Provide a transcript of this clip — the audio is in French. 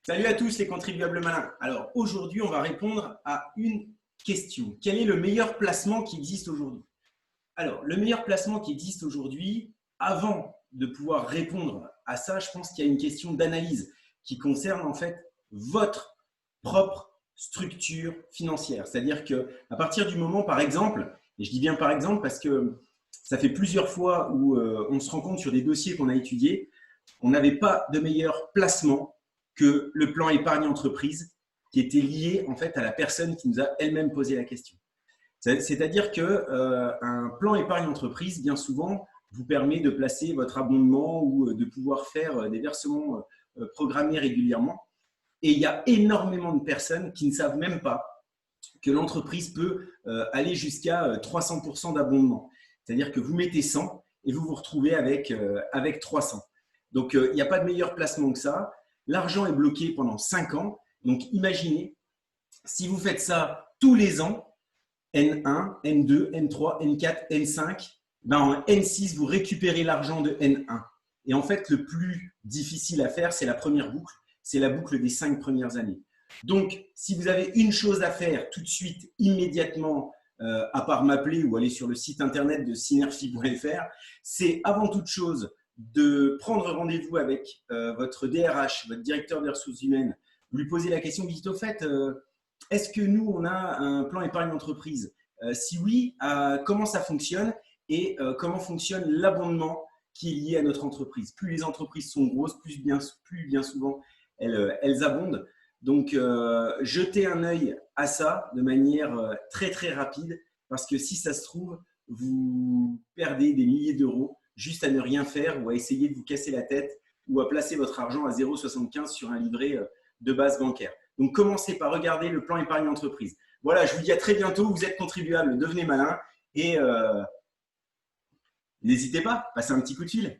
Salut à tous les contribuables malins. Alors aujourd'hui, on va répondre à une question. Quel est le meilleur placement qui existe aujourd'hui? Alors, le meilleur placement qui existe aujourd'hui, avant de pouvoir répondre à ça, je pense qu'il y a une question d'analyse qui concerne en fait votre propre structure financière. C'est-à-dire qu'à partir du moment, par exemple, et je dis bien par exemple parce que ça fait plusieurs fois où on se rend compte sur des dossiers qu'on a étudiés, on n'avait pas de meilleur placement que le plan épargne entreprise qui était lié en fait à la personne qui nous a elle-même posé la question. C'est-à-dire qu'un plan épargne entreprise, bien souvent, vous permet de placer votre abondement ou de pouvoir faire des versements programmés régulièrement. Et il y a énormément de personnes qui ne savent même pas que l'entreprise peut aller jusqu'à 300% d'abondement. C'est-à-dire que vous mettez 100 et vous vous retrouvez avec 300. Donc, il n'y a pas de meilleur placement que ça. L'argent est bloqué pendant 5 ans. Donc, imaginez, si vous faites ça tous les ans, N1, N2, N3, N4, N5, ben en N6, vous récupérez l'argent de N1. Et en fait, le plus difficile à faire, c'est la première boucle. C'est la boucle des 5 premières années. Donc, si vous avez une chose à faire tout de suite, immédiatement, à part m'appeler ou aller sur le site internet de synergie.fr, c'est avant toute chose de prendre rendez-vous avec votre DRH, votre directeur des ressources humaines, lui poser la question, dites au fait, est-ce que nous, on a un plan épargne entreprise? Si oui, comment ça fonctionne et comment fonctionne l'abondement qui est lié à notre entreprise? Plus les entreprises sont grosses, plus bien souvent elles abondent. Donc, jetez un œil à ça de manière très très rapide parce que si ça se trouve, vous perdez des milliers d'euros juste à ne rien faire ou à essayer de vous casser la tête ou à placer votre argent à 0,75 sur un livret de base bancaire. Donc, commencez par regarder le plan épargne entreprise. Voilà, je vous dis à très bientôt. Vous êtes contribuable, devenez malin et n'hésitez pas, passez un petit coup de fil.